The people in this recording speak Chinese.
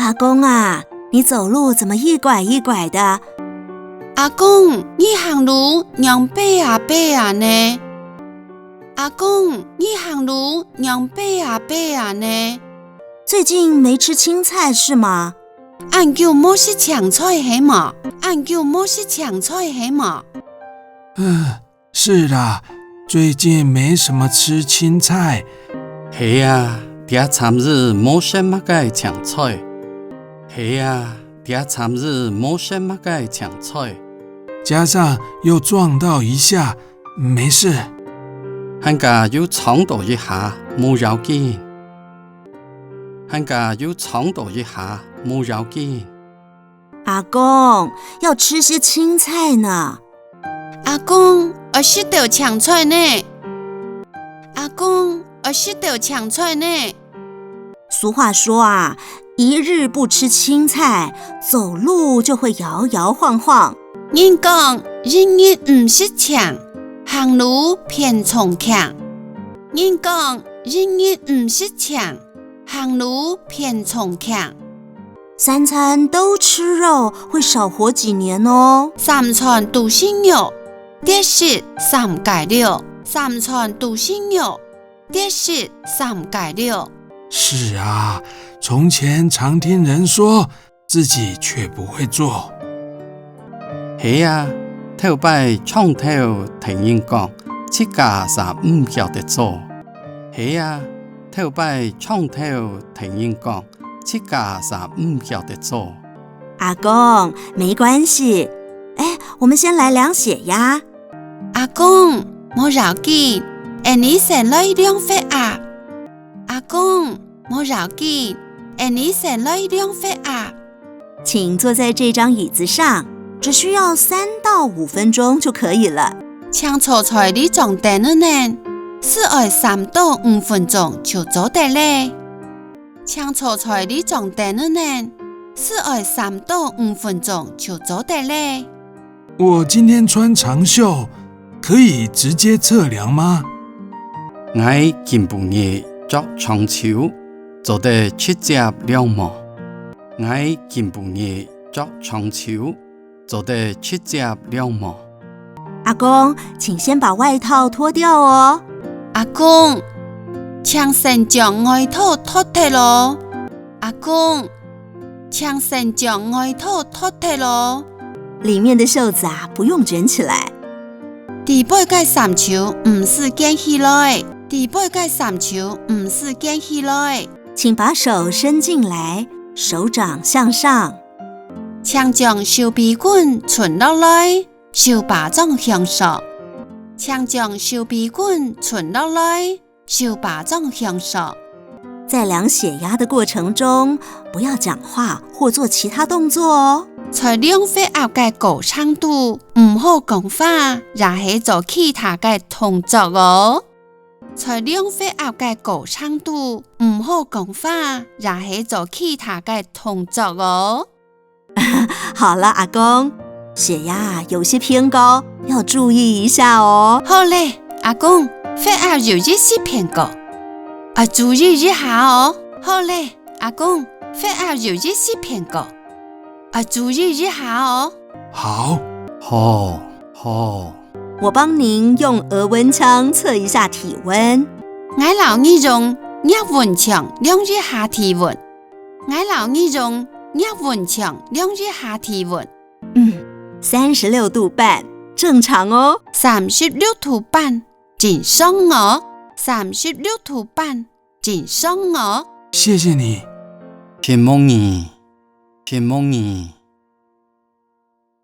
阿公啊，你走路怎么一拐一拐的？阿公，你行路让背啊背啊呢？阿公，你行路让背啊背啊呢？最近没吃青菜是吗？俺叫冇食青菜系嘛？俺叫冇食青菜系嘛？是啦，最近没什么吃青菜。系啊，第三日冇食乜嘅青菜。系啊，第三日冇食乜嘅青菜。加上又撞到一下，没事。俺家要撞到一下，冇要緊。俺家要撞到一下，冇要緊。阿公，要吃些青菜呢。阿公，我食到青菜呢。阿公，我食到青菜呢。俗话说啊，一日不吃青菜，走路就会摇摇晃晃。人讲一日唔食青，行路偏重強。人講一日唔食青，行路偏重強。三餐都吃肉，会少活几年哦。三餐都食肉，得食三戒了。三餐都食肉，得食三戒了。是啊，从前常听人说，自己却不会做。係啊，頭擺床頭聽人講，自家是唔曉得做。係啊，頭擺床頭聽人講，自家是唔曉得做。阿公，沒關係。我們先來量血壓。阿公，冇要緊，你先來量血壓。阿公，冇要緊，你先來量血壓。請坐在這張椅子上。只需要3到5分鐘就可以了。請坐在呢張凳呢，只要3到5分鐘就做得了。請坐在呢張凳呢，只要3到5分鐘就做得了。我今天穿長袖，可以直接測量嗎？我今半夜着長袖，做得7隻了麼？我今半夜着長袖。做得7隻了麼？阿公，請先把外套脫掉哦。阿公，請先將外套脫掉咯。阿公，請先將外套脫掉咯。裡面的袖子啊，不用捲起來。第八個3袖唔是捲起來，第八個3袖唔是捲起來。請把手伸進來，手掌向上。請將手臂棍存落來，手巴掌向上。請將手臂棍存落來，手巴掌向上。在量血壓的過程中，不要講話或做其他動作哦。在量血壓嘅過程度，唔好講話，也係做其他嘅動作哦。在量血壓嘅過程度，唔好講話，也係做其他嘅動作哦。好了，阿公，血壓有些偏高，要注意一下哦。好嘞，阿公，血壓有一些偏高，注意一下哦。好嘞，阿公，血壓有一些偏高，注意一下哦。好，我幫您用額溫槍測一下體溫。我老你用額溫槍量一下體溫。我老你用額溫槍量一下體溫。36度半，正常哦。36度半，正常哦。36度半，正常哦。謝謝你。偏夢你。